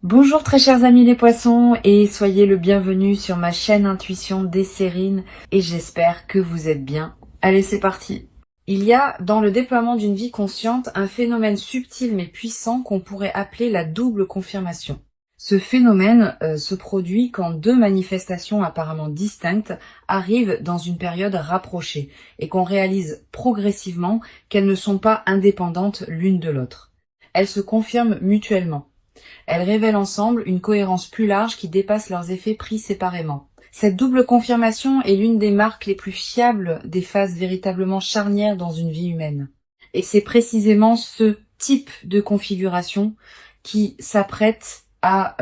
Bonjour très chers amis les poissons et soyez le bienvenu sur ma chaîne Intuition des Sérines et j'espère que vous êtes bien. Allez, c'est parti. Il y a dans le déploiement d'une vie consciente un phénomène subtil mais puissant qu'on pourrait appeler la double confirmation. Ce phénomène se produit quand deux manifestations apparemment distinctes arrivent dans une période rapprochée et qu'on réalise progressivement qu'elles ne sont pas indépendantes l'une de l'autre. Elles se confirment mutuellement. Elles révèlent ensemble une cohérence plus large qui dépasse leurs effets pris séparément. Cette double confirmation est l'une des marques les plus fiables des phases véritablement charnières dans une vie humaine. Et c'est précisément ce type de configuration qui s'apprête à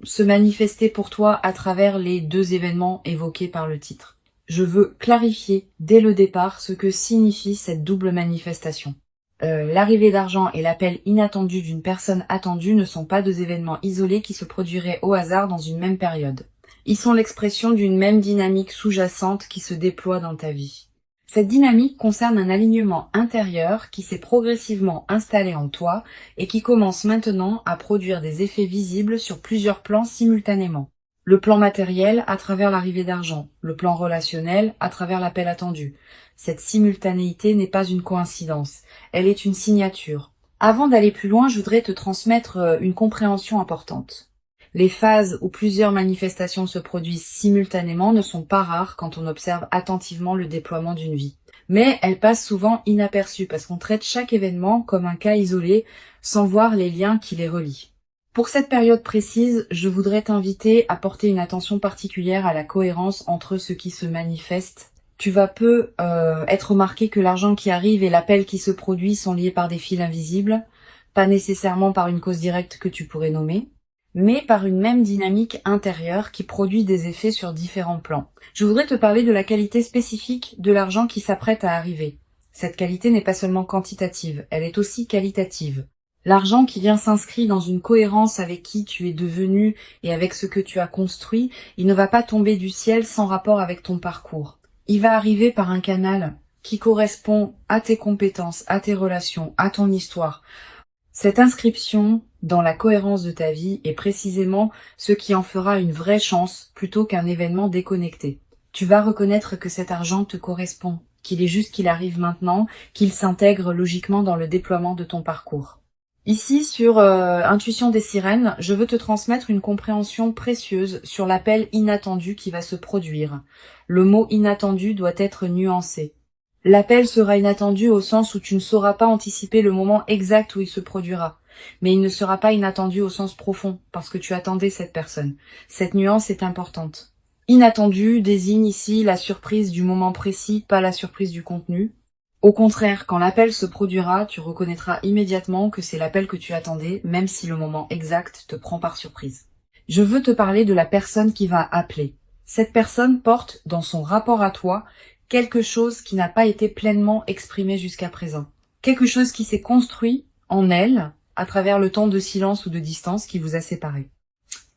se manifester pour toi à travers les deux événements évoqués par le titre. Je veux clarifier dès le départ ce que signifie cette double manifestation. L'arrivée d'argent et l'appel inattendu d'une personne attendue ne sont pas deux événements isolés qui se produiraient au hasard dans une même période. Ils sont l'expression d'une même dynamique sous-jacente qui se déploie dans ta vie. Cette dynamique concerne un alignement intérieur qui s'est progressivement installé en toi et qui commence maintenant à produire des effets visibles sur plusieurs plans simultanément. Le plan matériel à travers l'arrivée d'argent, le plan relationnel à travers l'appel attendu. Cette simultanéité n'est pas une coïncidence, elle est une signature. Avant d'aller plus loin, je voudrais te transmettre une compréhension importante. Les phases où plusieurs manifestations se produisent simultanément ne sont pas rares quand on observe attentivement le déploiement d'une vie. Mais elles passent souvent inaperçues parce qu'on traite chaque événement comme un cas isolé sans voir les liens qui les relient. Pour cette période précise, je voudrais t'inviter à porter une attention particulière à la cohérence entre ce qui se manifeste. Tu vas peu être remarqué que l'argent qui arrive et l'appel qui se produit sont liés par des fils invisibles, pas nécessairement par une cause directe que tu pourrais nommer, mais par une même dynamique intérieure qui produit des effets sur différents plans. Je voudrais te parler de la qualité spécifique de l'argent qui s'apprête à arriver. Cette qualité n'est pas seulement quantitative, elle est aussi qualitative. L'argent qui vient s'inscrit dans une cohérence avec qui tu es devenu et avec ce que tu as construit, il ne va pas tomber du ciel sans rapport avec ton parcours. Il va arriver par un canal qui correspond à tes compétences, à tes relations, à ton histoire. Cette inscription dans la cohérence de ta vie est précisément ce qui en fera une vraie chance plutôt qu'un événement déconnecté. Tu vas reconnaître que cet argent te correspond, qu'il est juste qu'il arrive maintenant, qu'il s'intègre logiquement dans le déploiement de ton parcours. Ici, sur Intuition des Sirènes, je veux te transmettre une compréhension précieuse sur l'appel inattendu qui va se produire. Le mot inattendu doit être nuancé. L'appel sera inattendu au sens où tu ne sauras pas anticiper le moment exact où il se produira. Mais il ne sera pas inattendu au sens profond, parce que tu attendais cette personne. Cette nuance est importante. Inattendu désigne ici la surprise du moment précis, pas la surprise du contenu. Au contraire, quand l'appel se produira, tu reconnaîtras immédiatement que c'est l'appel que tu attendais, même si le moment exact te prend par surprise. Je veux te parler de la personne qui va appeler. Cette personne porte, dans son rapport à toi, quelque chose qui n'a pas été pleinement exprimé jusqu'à présent. Quelque chose qui s'est construit en elle, à travers le temps de silence ou de distance qui vous a séparés.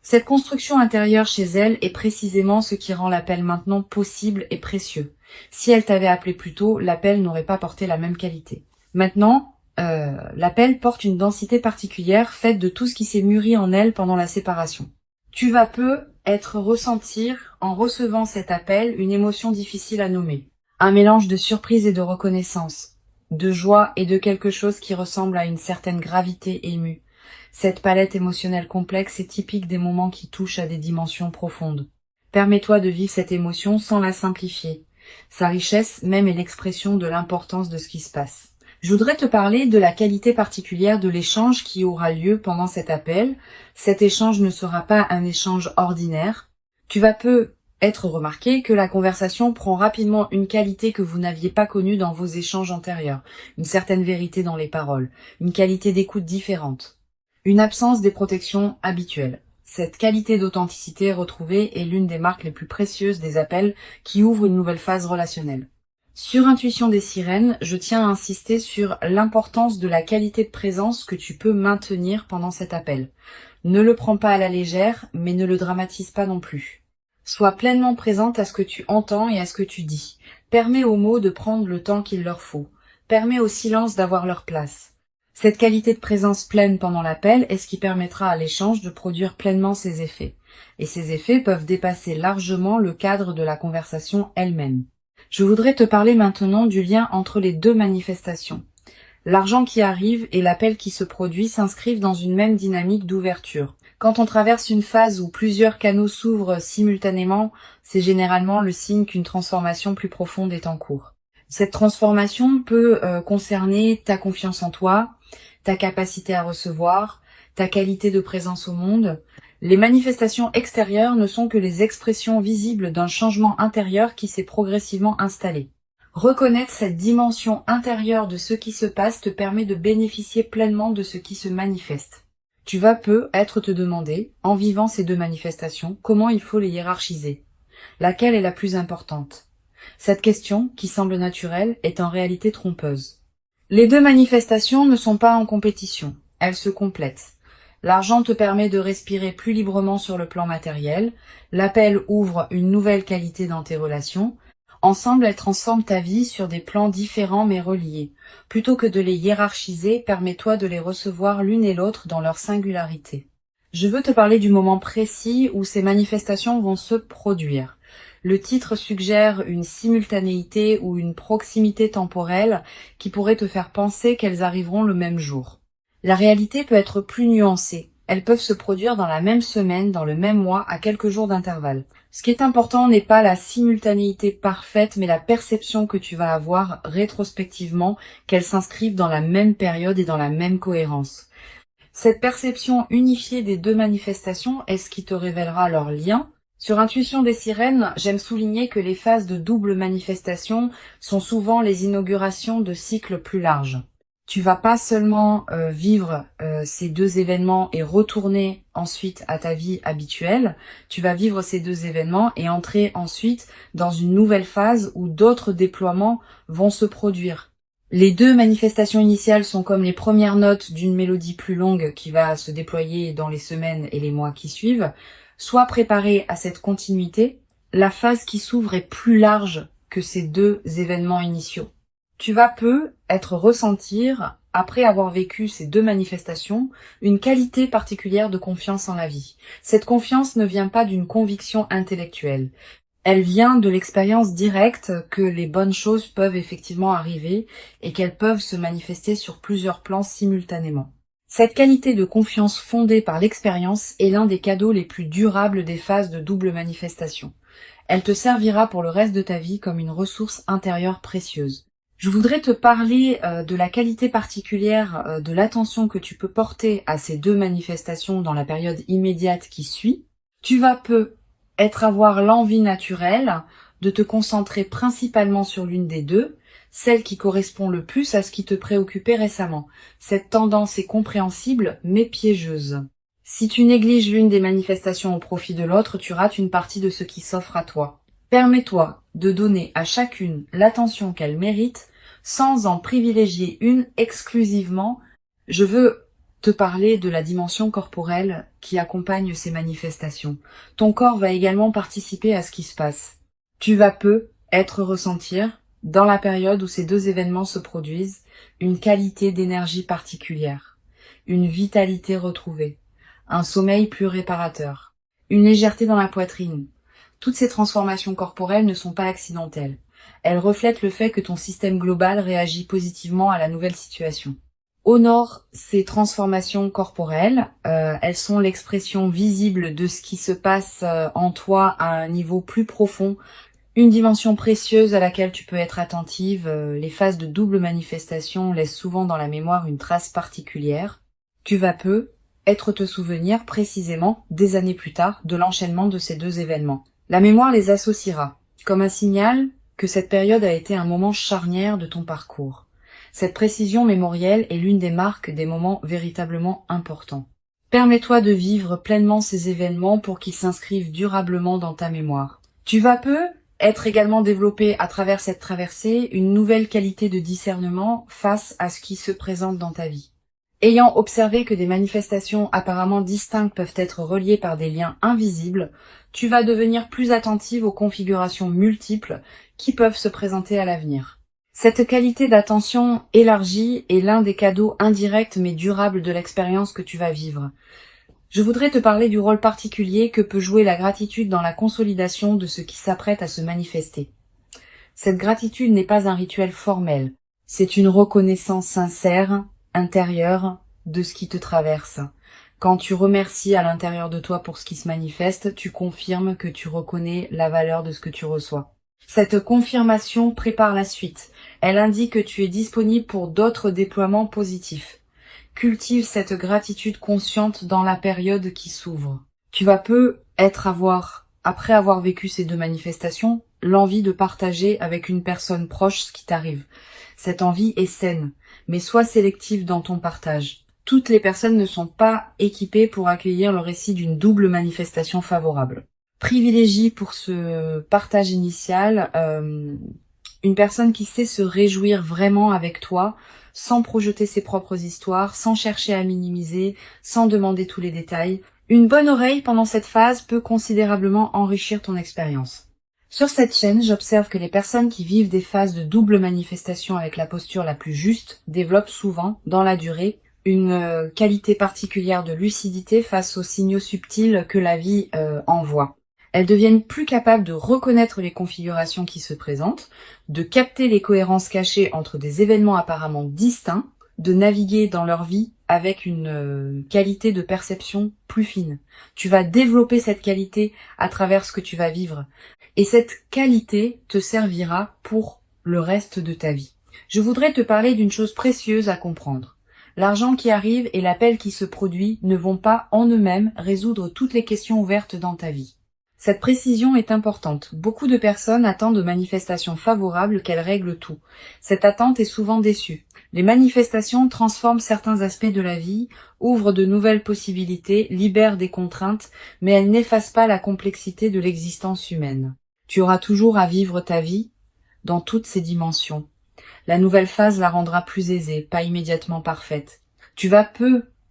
Cette construction intérieure chez elle est précisément ce qui rend l'appel maintenant possible et précieux. Si elle t'avait appelé plus tôt, l'appel n'aurait pas porté la même qualité. Maintenant, l'appel porte une densité particulière faite de tout ce qui s'est mûri en elle pendant la séparation. Tu vas ressentir, en recevant cet appel, une émotion difficile à nommer. Un mélange de surprise et de reconnaissance, de joie et de quelque chose qui ressemble à une certaine gravité émue. Cette palette émotionnelle complexe est typique des moments qui touchent à des dimensions profondes. Permets-toi de vivre cette émotion sans la simplifier. Sa richesse même est l'expression de l'importance de ce qui se passe. Je voudrais te parler de la qualité particulière de l'échange qui aura lieu pendant cet appel. Cet échange ne sera pas un échange ordinaire. Tu vas peu être remarqué que la conversation prend rapidement une qualité que vous n'aviez pas connue dans vos échanges antérieurs. Une certaine vérité dans les paroles, une qualité d'écoute différente. Une absence des protections habituelles. Cette qualité d'authenticité retrouvée est l'une des marques les plus précieuses des appels qui ouvrent une nouvelle phase relationnelle. Sur Intuition des Sirènes, je tiens à insister sur l'importance de la qualité de présence que tu peux maintenir pendant cet appel. Ne le prends pas à la légère, mais ne le dramatise pas non plus. Sois pleinement présente à ce que tu entends et à ce que tu dis. Permets aux mots de prendre le temps qu'il leur faut. Permets au silence d'avoir leur place. Cette qualité de présence pleine pendant l'appel est ce qui permettra à l'échange de produire pleinement ses effets. Et ces effets peuvent dépasser largement le cadre de la conversation elle-même. Je voudrais te parler maintenant du lien entre les deux manifestations. L'argent qui arrive et l'appel qui se produit s'inscrivent dans une même dynamique d'ouverture. Quand on traverse une phase où plusieurs canaux s'ouvrent simultanément, c'est généralement le signe qu'une transformation plus profonde est en cours. Cette transformation peut concerner ta confiance en toi, ta capacité à recevoir, ta qualité de présence au monde. Les manifestations extérieures ne sont que les expressions visibles d'un changement intérieur qui s'est progressivement installé. Reconnaître cette dimension intérieure de ce qui se passe te permet de bénéficier pleinement de ce qui se manifeste. Tu vas peut-être te demander, en vivant ces deux manifestations, comment il faut les hiérarchiser. Laquelle est la plus importante? Cette question, qui semble naturelle, est en réalité trompeuse. Les deux manifestations ne sont pas en compétition, elles se complètent. L'argent te permet de respirer plus librement sur le plan matériel, l'appel ouvre une nouvelle qualité dans tes relations. Ensemble, elles transforment ta vie sur des plans différents mais reliés. Plutôt que de les hiérarchiser, permets-toi de les recevoir l'une et l'autre dans leur singularité. Je veux te parler du moment précis où ces manifestations vont se produire. Le titre suggère une simultanéité ou une proximité temporelle qui pourrait te faire penser qu'elles arriveront le même jour. La réalité peut être plus nuancée. Elles peuvent se produire dans la même semaine, dans le même mois, à quelques jours d'intervalle. Ce qui est important n'est pas la simultanéité parfaite, mais la perception que tu vas avoir rétrospectivement qu'elles s'inscrivent dans la même période et dans la même cohérence. Cette perception unifiée des deux manifestations est ce qui te révélera leur lien. Sur Intuition des sirènes, j'aime souligner que les phases de double manifestation sont souvent les inaugurations de cycles plus larges. Tu vas pas seulement vivre ces deux événements et retourner ensuite à ta vie habituelle, tu vas vivre ces deux événements et entrer ensuite dans une nouvelle phase où d'autres déploiements vont se produire. Les deux manifestations initiales sont comme les premières notes d'une mélodie plus longue qui va se déployer dans les semaines et les mois qui suivent. Sois préparé à cette continuité, la phase qui s'ouvre est plus large que ces deux événements initiaux. Tu vas peut-être ressentir, après avoir vécu ces deux manifestations, une qualité particulière de confiance en la vie. Cette confiance ne vient pas d'une conviction intellectuelle. Elle vient de l'expérience directe que les bonnes choses peuvent effectivement arriver et qu'elles peuvent se manifester sur plusieurs plans simultanément. Cette qualité de confiance fondée par l'expérience est l'un des cadeaux les plus durables des phases de double manifestation. Elle te servira pour le reste de ta vie comme une ressource intérieure précieuse. Je voudrais te parler de la qualité particulière de l'attention que tu peux porter à ces deux manifestations dans la période immédiate qui suit. Tu vas peut-être avoir l'envie naturelle de te concentrer principalement sur l'une des deux, celle qui correspond le plus à ce qui te préoccupait récemment. Cette tendance est compréhensible mais piégeuse. Si tu négliges l'une des manifestations au profit de l'autre, tu rates une partie de ce qui s'offre à toi. Permets-toi de donner à chacune l'attention qu'elle mérite sans en privilégier une exclusivement. Je veux te parler de la dimension corporelle qui accompagne ces manifestations. Ton corps va également participer à ce qui se passe. Tu vas peut-être ressentir, dans la période où ces deux événements se produisent, une qualité d'énergie particulière, une vitalité retrouvée, un sommeil plus réparateur, une légèreté dans la poitrine. Toutes ces transformations corporelles ne sont pas accidentelles. Elles reflètent le fait que ton système global réagit positivement à la nouvelle situation. Honore ces transformations corporelles, elles sont l'expression visible de ce qui se passe en toi à un niveau plus profond, une dimension précieuse à laquelle tu peux être attentive. Les phases de double manifestation laissent souvent dans la mémoire une trace particulière. Tu vas peut-être te souvenir précisément, des années plus tard, de l'enchaînement de ces deux événements. La mémoire les associera, comme un signal que cette période a été un moment charnière de ton parcours. Cette précision mémorielle est l'une des marques des moments véritablement importants. Permets-toi de vivre pleinement ces événements pour qu'ils s'inscrivent durablement dans ta mémoire. Tu vas être également développé à travers cette traversée une nouvelle qualité de discernement face à ce qui se présente dans ta vie. Ayant observé que des manifestations apparemment distinctes peuvent être reliées par des liens invisibles, tu vas devenir plus attentive aux configurations multiples qui peuvent se présenter à l'avenir. Cette qualité d'attention élargie est l'un des cadeaux indirects mais durables de l'expérience que tu vas vivre. Je voudrais te parler du rôle particulier que peut jouer la gratitude dans la consolidation de ce qui s'apprête à se manifester. Cette gratitude n'est pas un rituel formel, c'est une reconnaissance sincère, intérieure, de ce qui te traverse. Quand tu remercies à l'intérieur de toi pour ce qui se manifeste, tu confirmes que tu reconnais la valeur de ce que tu reçois. Cette confirmation prépare la suite. Elle indique que tu es disponible pour d'autres déploiements positifs. Cultive cette gratitude consciente dans la période qui s'ouvre. Tu vas après avoir vécu ces deux manifestations, l'envie de partager avec une personne proche ce qui t'arrive. Cette envie est saine, mais sois sélective dans ton partage. Toutes les personnes ne sont pas équipées pour accueillir le récit d'une double manifestation favorable. Privilégie pour ce partage initial une personne qui sait se réjouir vraiment avec toi, sans projeter ses propres histoires, sans chercher à minimiser, sans demander tous les détails. Une bonne oreille pendant cette phase peut considérablement enrichir ton expérience. Sur cette chaîne, j'observe que les personnes qui vivent des phases de double manifestation avec la posture la plus juste développent souvent, dans la durée, une qualité particulière de lucidité face aux signaux subtils que la vie envoie. Elles deviennent plus capables de reconnaître les configurations qui se présentent, de capter les cohérences cachées entre des événements apparemment distincts, de naviguer dans leur vie avec une qualité de perception plus fine. Tu vas développer cette qualité à travers ce que tu vas vivre. Et cette qualité te servira pour le reste de ta vie. Je voudrais te parler d'une chose précieuse à comprendre. L'argent qui arrive et l'appel qui se produit ne vont pas en eux-mêmes résoudre toutes les questions ouvertes dans ta vie. Cette précision est importante. Beaucoup de personnes attendent de manifestations favorables qu'elles règlent tout. Cette attente est souvent déçue. Les manifestations transforment certains aspects de la vie, ouvrent de nouvelles possibilités, libèrent des contraintes, mais elles n'effacent pas la complexité de l'existence humaine. Tu auras toujours à vivre ta vie dans toutes ses dimensions. La nouvelle phase la rendra plus aisée, pas immédiatement parfaite. Tu vas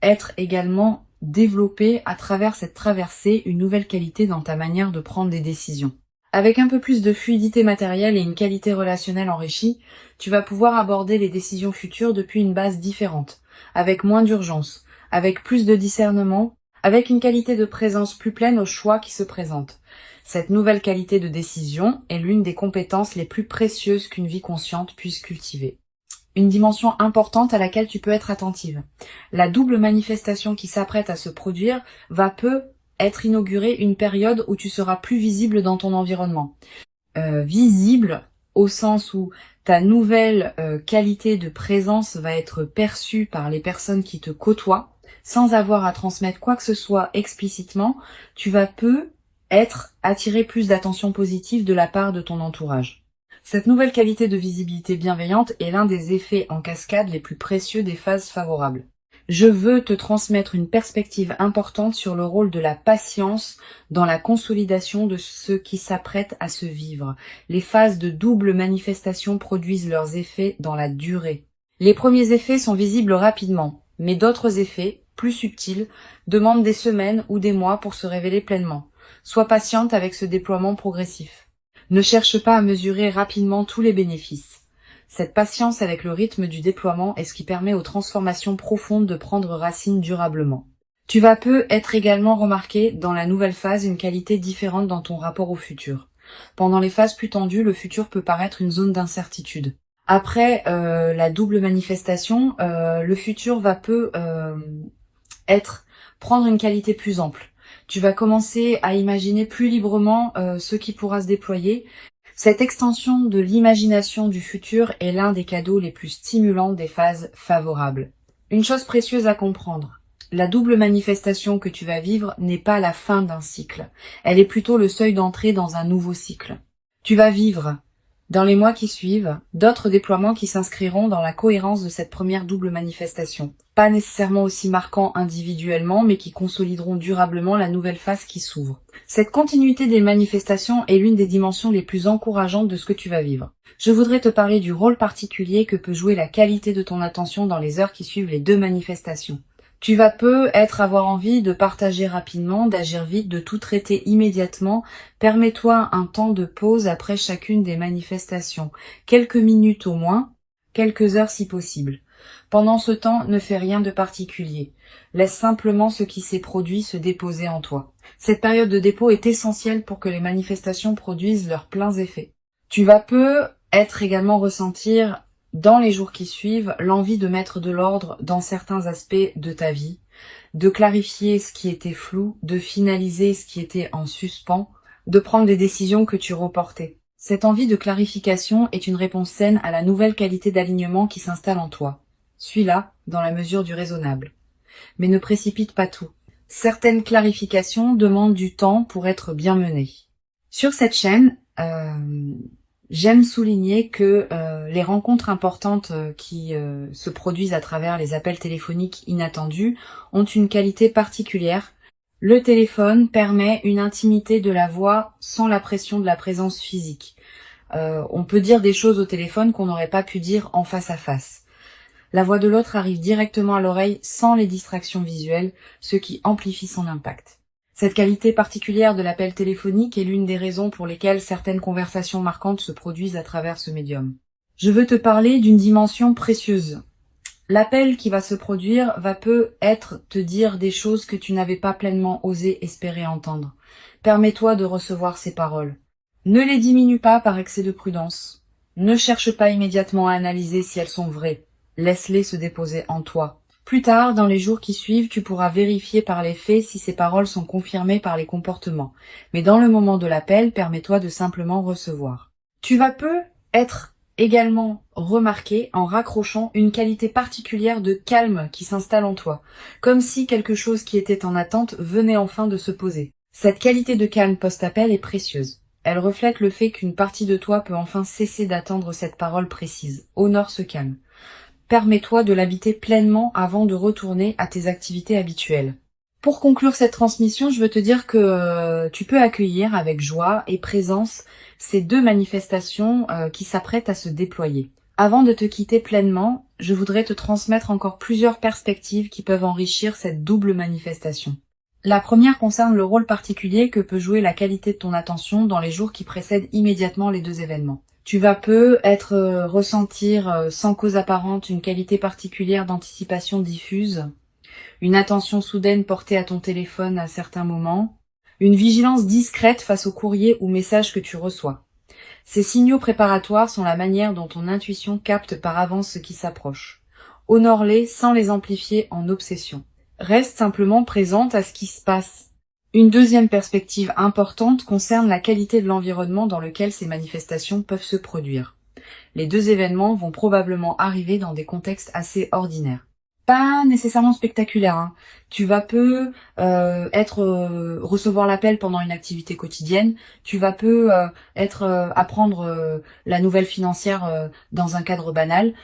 être également développer à travers cette traversée une nouvelle qualité dans ta manière de prendre des décisions. Avec un peu plus de fluidité matérielle et une qualité relationnelle enrichie, tu vas pouvoir aborder les décisions futures depuis une base différente, avec moins d'urgence, avec plus de discernement, avec une qualité de présence plus pleine aux choix qui se présentent. Cette nouvelle qualité de décision est l'une des compétences les plus précieuses qu'une vie consciente puisse cultiver. Une dimension importante à laquelle tu peux être attentive. La double manifestation qui s'apprête à se produire va être inaugurée une période où tu seras plus visible dans ton environnement. Visible au sens où ta nouvelle qualité de présence va être perçue par les personnes qui te côtoient, sans avoir à transmettre quoi que ce soit explicitement, tu vas attirer plus d'attention positive de la part de ton entourage. Cette nouvelle qualité de visibilité bienveillante est l'un des effets en cascade les plus précieux des phases favorables. Je veux te transmettre une perspective importante sur le rôle de la patience dans la consolidation de ce qui s'apprête à se vivre. Les phases de double manifestation produisent leurs effets dans la durée. Les premiers effets sont visibles rapidement, mais d'autres effets, plus subtils, demandent des semaines ou des mois pour se révéler pleinement. Sois patiente avec ce déploiement progressif. Ne cherche pas à mesurer rapidement tous les bénéfices. Cette patience avec le rythme du déploiement est ce qui permet aux transformations profondes de prendre racine durablement. Tu vas être également remarquer dans la nouvelle phase une qualité différente dans ton rapport au futur. Pendant les phases plus tendues, le futur peut paraître une zone d'incertitude. Après la double manifestation, le futur va prendre une qualité plus ample. Tu vas commencer à imaginer plus librement ce qui pourra se déployer. Cette extension de l'imagination du futur est l'un des cadeaux les plus stimulants des phases favorables. Une chose précieuse à comprendre, la double manifestation que tu vas vivre n'est pas la fin d'un cycle. Elle est plutôt le seuil d'entrée dans un nouveau cycle. Tu vas vivre, dans les mois qui suivent, d'autres déploiements qui s'inscriront dans la cohérence de cette première double manifestation. Pas nécessairement aussi marquants individuellement, mais qui consolideront durablement la nouvelle phase qui s'ouvre. Cette continuité des manifestations est l'une des dimensions les plus encourageantes de ce que tu vas vivre. Je voudrais te parler du rôle particulier que peut jouer la qualité de ton attention dans les heures qui suivent les deux manifestations. Tu vas peut-être avoir envie de partager rapidement, d'agir vite, de tout traiter immédiatement. Permets-toi un temps de pause après chacune des manifestations. Quelques minutes au moins, quelques heures si possible. Pendant ce temps, ne fais rien de particulier. Laisse simplement ce qui s'est produit se déposer en toi. Cette période de dépôt est essentielle pour que les manifestations produisent leurs pleins effets. Tu vas peut-être également ressentir dans les jours qui suivent, l'envie de mettre de l'ordre dans certains aspects de ta vie, de clarifier ce qui était flou, de finaliser ce qui était en suspens, de prendre des décisions que tu reportais. Cette envie de clarification est une réponse saine à la nouvelle qualité d'alignement qui s'installe en toi. Suis-la dans la mesure du raisonnable. Mais ne précipite pas tout. Certaines clarifications demandent du temps pour être bien menées. Sur cette chaîne, j'aime souligner que les rencontres importantes qui se produisent à travers les appels téléphoniques inattendus ont une qualité particulière. Le téléphone permet une intimité de la voix sans la pression de la présence physique. On peut dire des choses au téléphone qu'on n'aurait pas pu dire en face à face. La voix de l'autre arrive directement à l'oreille sans les distractions visuelles, ce qui amplifie son impact. Cette qualité particulière de l'appel téléphonique est l'une des raisons pour lesquelles certaines conversations marquantes se produisent à travers ce médium. Je veux te parler d'une dimension précieuse. L'appel qui va se produire va peut-être te dire des choses que tu n'avais pas pleinement osé espérer entendre. Permets-toi de recevoir ces paroles. Ne les diminue pas par excès de prudence. Ne cherche pas immédiatement à analyser si elles sont vraies. Laisse-les se déposer en toi. Plus tard, dans les jours qui suivent, tu pourras vérifier par les faits si ces paroles sont confirmées par les comportements. Mais dans le moment de l'appel, permets-toi de simplement recevoir. Tu vas peut-être également remarquer en raccrochant une qualité particulière de calme qui s'installe en toi, comme si quelque chose qui était en attente venait enfin de se poser. Cette qualité de calme post-appel est précieuse. Elle reflète le fait qu'une partie de toi peut enfin cesser d'attendre cette parole précise. Honore ce calme. Permets-toi de l'habiter pleinement avant de retourner à tes activités habituelles. Pour conclure cette transmission, je veux te dire que tu peux accueillir avec joie et présence ces deux manifestations qui s'apprêtent à se déployer. Avant de te quitter pleinement, je voudrais te transmettre encore plusieurs perspectives qui peuvent enrichir cette double manifestation. La première concerne le rôle particulier que peut jouer la qualité de ton attention dans les jours qui précèdent immédiatement les deux événements. Tu vas peut-être ressentir sans cause apparente une qualité particulière d'anticipation diffuse, une attention soudaine portée à ton téléphone à certains moments, une vigilance discrète face aux courriers ou messages que tu reçois. Ces signaux préparatoires sont la manière dont ton intuition capte par avance ce qui s'approche. Honore-les sans les amplifier en obsession. Reste simplement présente à ce qui se passe. Une deuxième perspective importante concerne la qualité de l'environnement dans lequel ces manifestations peuvent se produire. Les deux événements vont probablement arriver dans des contextes assez ordinaires. Pas nécessairement spectaculaires, hein. Tu vas recevoir l'appel pendant une activité quotidienne, tu vas apprendre la nouvelle financière dans un cadre banal.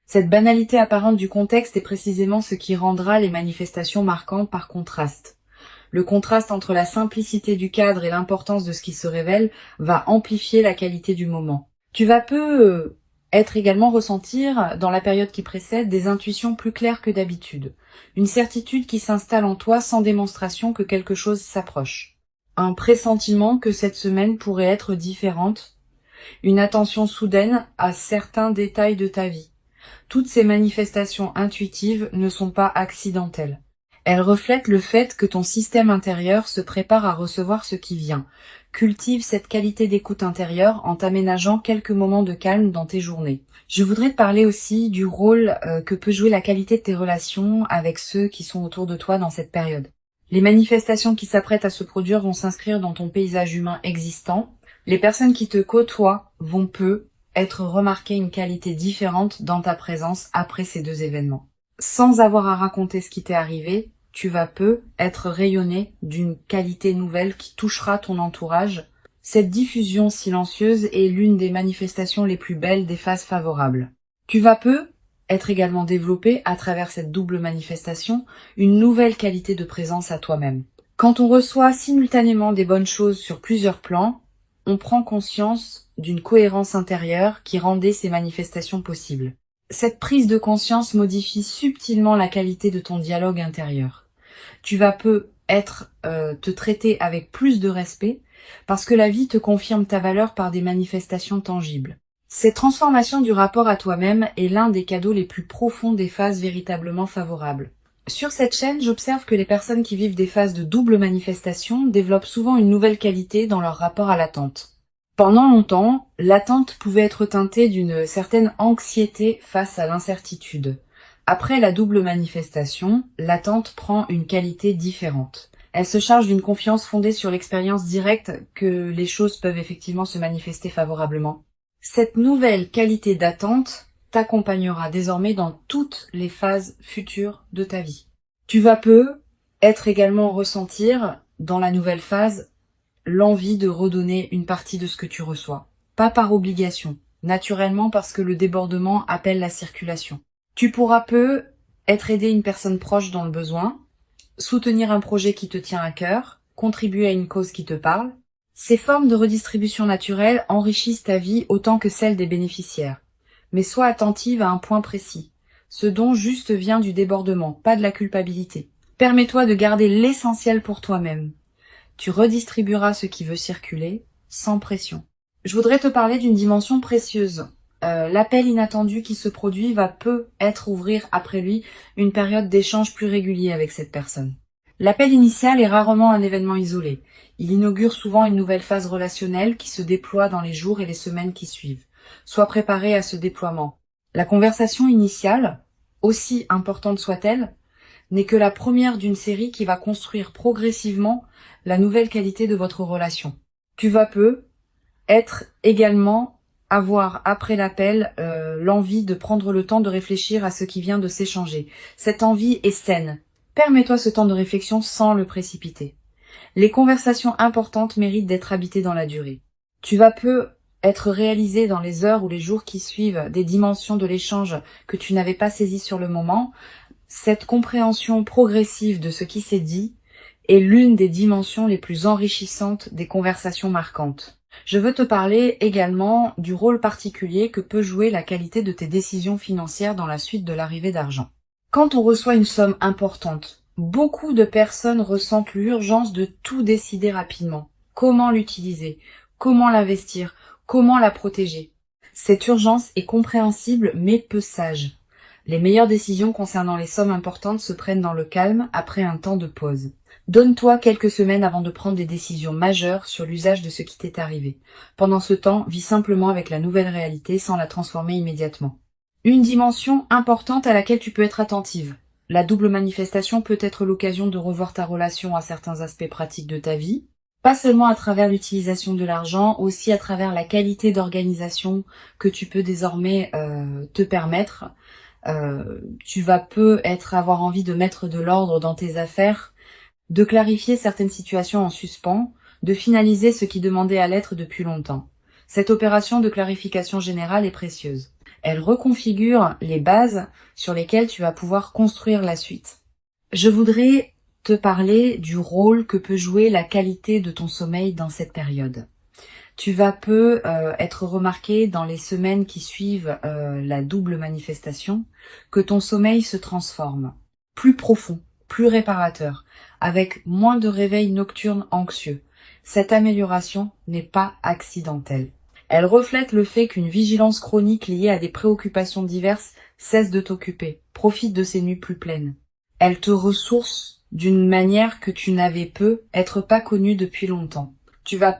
Cette banalité apparente du contexte est précisément ce qui rendra les manifestations marquantes par contraste. Le contraste entre la simplicité du cadre et l'importance de ce qui se révèle va amplifier la qualité du moment. Tu vas être également ressentir, dans la période qui précède, des intuitions plus claires que d'habitude. Une certitude qui s'installe en toi sans démonstration que quelque chose s'approche. Un pressentiment que cette semaine pourrait être différente. Une attention soudaine à certains détails de ta vie. Toutes ces manifestations intuitives ne sont pas accidentelles. Elles reflètent le fait que ton système intérieur se prépare à recevoir ce qui vient. Cultive cette qualité d'écoute intérieure en t'aménageant quelques moments de calme dans tes journées. Je voudrais te parler aussi du rôle que peut jouer la qualité de tes relations avec ceux qui sont autour de toi dans cette période. Les manifestations qui s'apprêtent à se produire vont s'inscrire dans ton paysage humain existant. Les personnes qui te côtoient vont être remarquées une qualité différente dans ta présence après ces deux événements. Sans avoir à raconter ce qui t'est arrivé, tu vas être rayonné d'une qualité nouvelle qui touchera ton entourage. Cette diffusion silencieuse est l'une des manifestations les plus belles des phases favorables. Tu vas être également développé, à travers cette double manifestation, une nouvelle qualité de présence à toi-même. Quand on reçoit simultanément des bonnes choses sur plusieurs plans, on prend conscience d'une cohérence intérieure qui rendait ces manifestations possibles. Cette prise de conscience modifie subtilement la qualité de ton dialogue intérieur. Tu vas te traiter avec plus de respect parce que la vie te confirme ta valeur par des manifestations tangibles. Cette transformation du rapport à toi-même est l'un des cadeaux les plus profonds des phases véritablement favorables. Sur cette chaîne, j'observe que les personnes qui vivent des phases de double manifestation développent souvent une nouvelle qualité dans leur rapport à l'attente. Pendant longtemps, l'attente pouvait être teintée d'une certaine anxiété face à l'incertitude. Après la double manifestation, l'attente prend une qualité différente. Elle se charge d'une confiance fondée sur l'expérience directe que les choses peuvent effectivement se manifester favorablement. Cette nouvelle qualité d'attente t'accompagnera désormais dans toutes les phases futures de ta vie. Tu vas être également ressentir dans la nouvelle phase l'envie de redonner une partie de ce que tu reçois. Pas par obligation, naturellement parce que le débordement appelle la circulation. Tu pourras aider une personne proche dans le besoin, soutenir un projet qui te tient à cœur, contribuer à une cause qui te parle. Ces formes de redistribution naturelle enrichissent ta vie autant que celle des bénéficiaires. Mais sois attentive à un point précis. Ce don juste vient du débordement, pas de la culpabilité. Permets-toi de garder l'essentiel pour toi-même. Tu redistribueras ce qui veut circuler, sans pression. Je voudrais te parler d'une dimension précieuse. L'appel inattendu qui se produit va ouvrir après lui une période d'échange plus régulier avec cette personne. L'appel initial est rarement un événement isolé. Il inaugure souvent une nouvelle phase relationnelle qui se déploie dans les jours et les semaines qui suivent. Sois préparé à ce déploiement. La conversation initiale, aussi importante soit-elle, n'est que la première d'une série qui va construire progressivement la nouvelle qualité de votre relation. Tu vas avoir après l'appel l'envie de prendre le temps de réfléchir à ce qui vient de s'échanger. Cette envie est saine. Permets-toi ce temps de réflexion sans le précipiter. Les conversations importantes méritent d'être habitées dans la durée. Tu vas être réalisé dans les heures ou les jours qui suivent des dimensions de l'échange que tu n'avais pas saisies sur le moment. Cette compréhension progressive de ce qui s'est dit est l'une des dimensions les plus enrichissantes des conversations marquantes. Je veux te parler également du rôle particulier que peut jouer la qualité de tes décisions financières dans la suite de l'arrivée d'argent. Quand on reçoit une somme importante, beaucoup de personnes ressentent l'urgence de tout décider rapidement. Comment l'utiliser? Comment l'investir? Comment la protéger? Cette urgence est compréhensible mais peu sage. Les meilleures décisions concernant les sommes importantes se prennent dans le calme après un temps de pause. Donne-toi quelques semaines avant de prendre des décisions majeures sur l'usage de ce qui t'est arrivé. Pendant ce temps, vis simplement avec la nouvelle réalité sans la transformer immédiatement. Une dimension importante à laquelle tu peux être attentive. La double manifestation peut être l'occasion de revoir ta relation à certains aspects pratiques de ta vie, pas seulement à travers l'utilisation de l'argent, aussi à travers la qualité d'organisation que tu peux désormais te permettre. Tu vas avoir envie de mettre de l'ordre dans tes affaires, de clarifier certaines situations en suspens, de finaliser ce qui demandait à l'être depuis longtemps. Cette opération de clarification générale est précieuse. Elle reconfigure les bases sur lesquelles tu vas pouvoir construire la suite. Je voudrais te parler du rôle que peut jouer la qualité de ton sommeil dans cette période. Tu vas être remarqué dans les semaines qui suivent la double manifestation que ton sommeil se transforme, plus profond, plus réparateur, avec moins de réveils nocturnes anxieux. Cette amélioration n'est pas accidentelle. Elle reflète le fait qu'une vigilance chronique liée à des préoccupations diverses cesse de t'occuper, profite de ces nuits plus pleines. Elle te ressource d'une manière que tu n'avais être pas connue depuis longtemps. Tu vas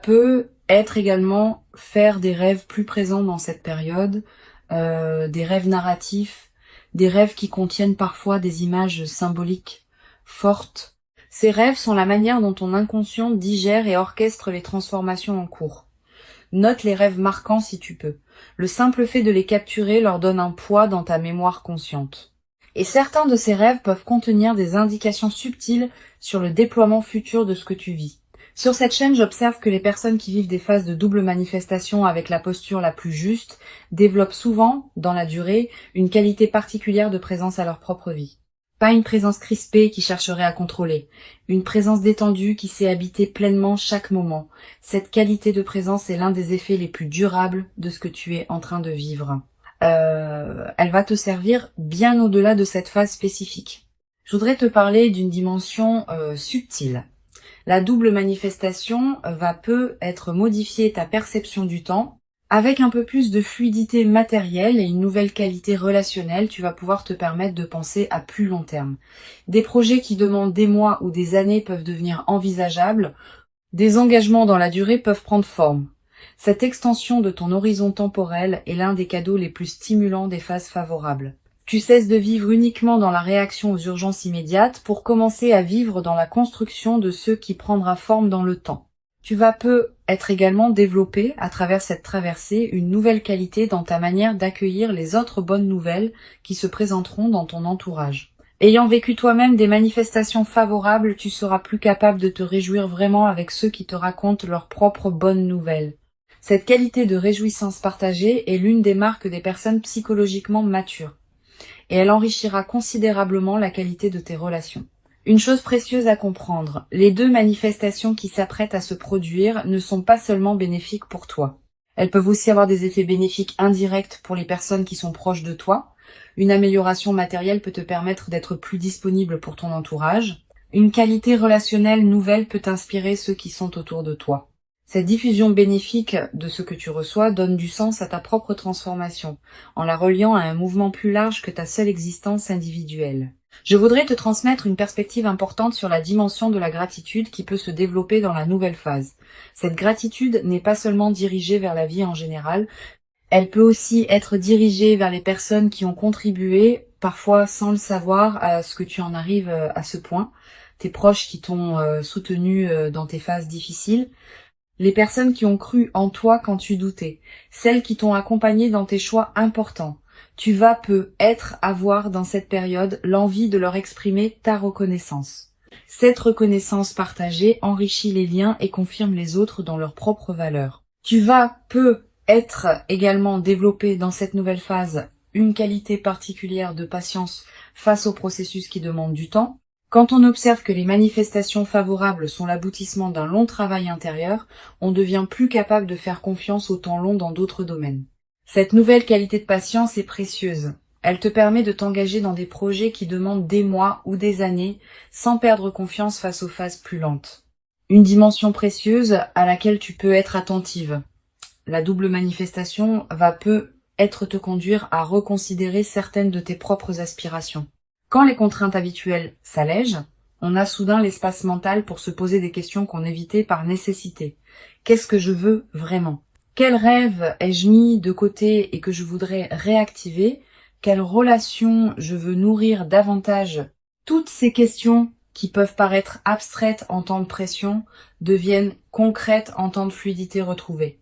être également faire des rêves plus présents dans cette période, des rêves narratifs, des rêves qui contiennent parfois des images symboliques fortes. Ces rêves sont la manière dont ton inconscient digère et orchestre les transformations en cours. Note les rêves marquants si tu peux. Le simple fait de les capturer leur donne un poids dans ta mémoire consciente. Et certains de ces rêves peuvent contenir des indications subtiles sur le déploiement futur de ce que tu vis. Sur cette chaîne, j'observe que les personnes qui vivent des phases de double manifestation avec la posture la plus juste développent souvent, dans la durée, une qualité particulière de présence à leur propre vie. Pas une présence crispée qui chercherait à contrôler, une présence détendue qui sait habiter pleinement chaque moment. Cette qualité de présence est l'un des effets les plus durables de ce que tu es en train de vivre. elle va te servir bien au-delà de cette phase spécifique. Je voudrais te parler d'une dimension subtile. La double manifestation va être modifier ta perception du temps. Avec un peu plus de fluidité matérielle et une nouvelle qualité relationnelle, tu vas pouvoir te permettre de penser à plus long terme. Des projets qui demandent des mois ou des années peuvent devenir envisageables. Des engagements dans la durée peuvent prendre forme. Cette extension de ton horizon temporel est l'un des cadeaux les plus stimulants des phases favorables. Tu cesses de vivre uniquement dans la réaction aux urgences immédiates pour commencer à vivre dans la construction de ce qui prendra forme dans le temps. Tu vas être également développé à travers cette traversée une nouvelle qualité dans ta manière d'accueillir les autres bonnes nouvelles qui se présenteront dans ton entourage. Ayant vécu toi-même des manifestations favorables, tu seras plus capable de te réjouir vraiment avec ceux qui te racontent leurs propres bonnes nouvelles. Cette qualité de réjouissance partagée est l'une des marques des personnes psychologiquement matures, et elle enrichira considérablement la qualité de tes relations. Une chose précieuse à comprendre, les deux manifestations qui s'apprêtent à se produire ne sont pas seulement bénéfiques pour toi. Elles peuvent aussi avoir des effets bénéfiques indirects pour les personnes qui sont proches de toi. Une amélioration matérielle peut te permettre d'être plus disponible pour ton entourage. Une qualité relationnelle nouvelle peut inspirer ceux qui sont autour de toi. Cette diffusion bénéfique de ce que tu reçois donne du sens à ta propre transformation, en la reliant à un mouvement plus large que ta seule existence individuelle. Je voudrais te transmettre une perspective importante sur la dimension de la gratitude qui peut se développer dans la nouvelle phase. Cette gratitude n'est pas seulement dirigée vers la vie en général, elle peut aussi être dirigée vers les personnes qui ont contribué, parfois sans le savoir, à ce que tu en arrives à ce point, tes proches qui t'ont soutenu dans tes phases difficiles, les personnes qui ont cru en toi quand tu doutais, celles qui t'ont accompagné dans tes choix importants. Tu vas avoir dans cette période l'envie de leur exprimer ta reconnaissance. Cette reconnaissance partagée enrichit les liens et confirme les autres dans leurs propres valeurs. Tu vas être également développé dans cette nouvelle phase une qualité particulière de patience face au processus qui demande du temps. Quand on observe que les manifestations favorables sont l'aboutissement d'un long travail intérieur, on devient plus capable de faire confiance au temps long dans d'autres domaines. Cette nouvelle qualité de patience est précieuse. Elle te permet de t'engager dans des projets qui demandent des mois ou des années sans perdre confiance face aux phases plus lentes. Une dimension précieuse à laquelle tu peux être attentive. La double manifestation va te conduire à reconsidérer certaines de tes propres aspirations. Quand les contraintes habituelles s'allègent, on a soudain l'espace mental pour se poser des questions qu'on évitait par nécessité. Qu'est-ce que je veux vraiment ? Quel rêve ai-je mis de côté et que je voudrais réactiver ? Quelle relation je veux nourrir davantage ? Toutes ces questions qui peuvent paraître abstraites en temps de pression deviennent concrètes en temps de fluidité retrouvée.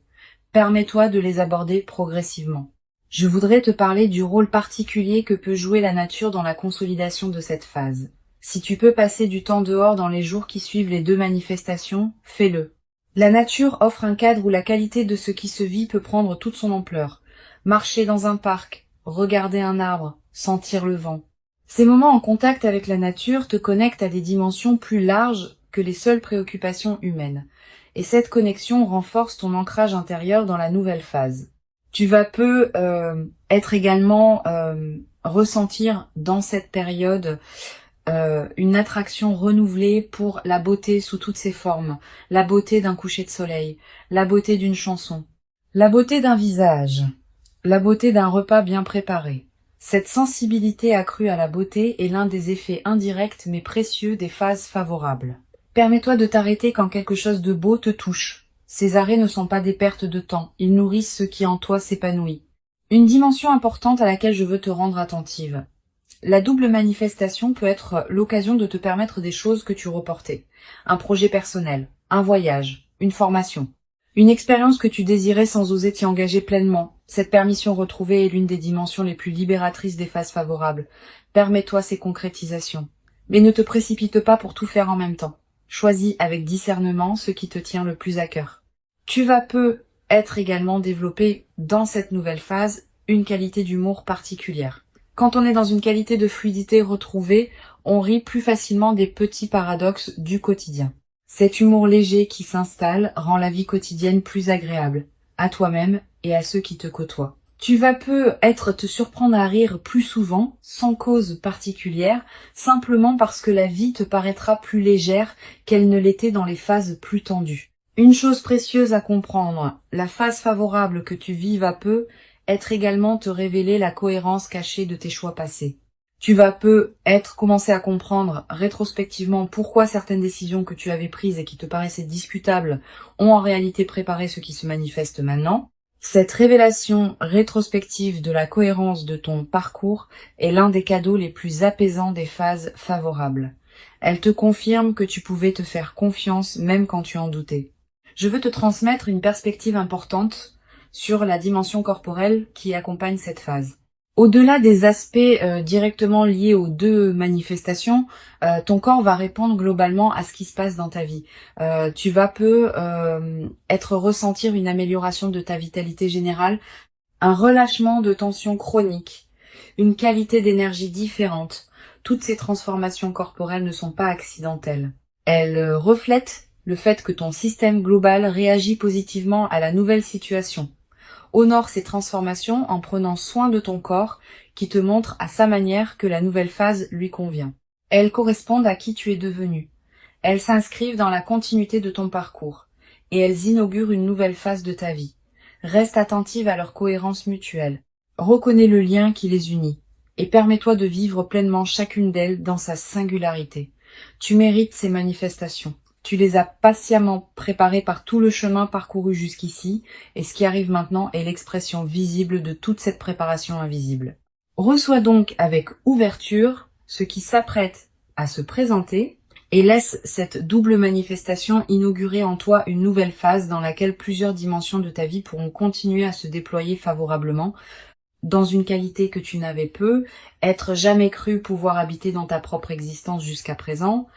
Permets-toi de les aborder progressivement. Je voudrais te parler du rôle particulier que peut jouer la nature dans la consolidation de cette phase. Si tu peux passer du temps dehors dans les jours qui suivent les deux manifestations, fais-le. La nature offre un cadre où la qualité de ce qui se vit peut prendre toute son ampleur. Marcher dans un parc, regarder un arbre, sentir le vent. Ces moments en contact avec la nature te connectent à des dimensions plus larges que les seules préoccupations humaines. Et cette connexion renforce ton ancrage intérieur dans la nouvelle phase. Tu vas être également ressentir dans cette période une attraction renouvelée pour la beauté sous toutes ses formes, la beauté d'un coucher de soleil, la beauté d'une chanson, la beauté d'un visage, la beauté d'un repas bien préparé. Cette sensibilité accrue à la beauté est l'un des effets indirects mais précieux des phases favorables. Permets-toi de t'arrêter quand quelque chose de beau te touche. Ces arrêts ne sont pas des pertes de temps, ils nourrissent ce qui en toi s'épanouit. Une dimension importante à laquelle je veux te rendre attentive. La double manifestation peut être l'occasion de te permettre des choses que tu reportais. Un projet personnel, un voyage, une formation. Une expérience que tu désirais sans oser t'y engager pleinement. Cette permission retrouvée est l'une des dimensions les plus libératrices des phases favorables. Permets-toi ces concrétisations. Mais ne te précipite pas pour tout faire en même temps. Choisis avec discernement ce qui te tient le plus à cœur. Tu vas être également développé dans cette nouvelle phase une qualité d'humour particulière. Quand on est dans une qualité de fluidité retrouvée, on rit plus facilement des petits paradoxes du quotidien. Cet humour léger qui s'installe rend la vie quotidienne plus agréable, à toi-même et à ceux qui te côtoient. Tu vas peut-être te surprendre à rire plus souvent, sans cause particulière, simplement parce que la vie te paraîtra plus légère qu'elle ne l'était dans les phases plus tendues. Une chose précieuse à comprendre, la phase favorable que tu vives à peu, être également te révéler la cohérence cachée de tes choix passés. Tu vas peut-être commencer à comprendre rétrospectivement pourquoi certaines décisions que tu avais prises et qui te paraissaient discutables ont en réalité préparé ce qui se manifeste maintenant. Cette révélation rétrospective de la cohérence de ton parcours est l'un des cadeaux les plus apaisants des phases favorables. Elle te confirme que tu pouvais te faire confiance même quand tu en doutais. Je veux te transmettre une perspective importante sur la dimension corporelle qui accompagne cette phase. Au-delà des aspects directement liés aux deux manifestations, ton corps va répondre globalement à ce qui se passe dans ta vie. Tu vas ressentir une amélioration de ta vitalité générale, un relâchement de tension chronique, une qualité d'énergie différente. Toutes ces transformations corporelles ne sont pas accidentelles. Elles reflètent le fait que ton système global réagit positivement à la nouvelle situation. Honore ces transformations en prenant soin de ton corps qui te montre à sa manière que la nouvelle phase lui convient. Elles correspondent à qui tu es devenu. Elles s'inscrivent dans la continuité de ton parcours et elles inaugurent une nouvelle phase de ta vie. Reste attentive à leur cohérence mutuelle. Reconnais le lien qui les unit et permets-toi de vivre pleinement chacune d'elles dans sa singularité. Tu mérites ces manifestations. Tu les as patiemment préparées par tout le chemin parcouru jusqu'ici, et ce qui arrive maintenant est l'expression visible de toute cette préparation invisible. Reçois donc avec ouverture ce qui s'apprête à se présenter, et laisse cette double manifestation inaugurer en toi une nouvelle phase dans laquelle plusieurs dimensions de ta vie pourront continuer à se déployer favorablement, dans une qualité que tu n'avais être jamais cru pouvoir habiter dans ta propre existence jusqu'à présent,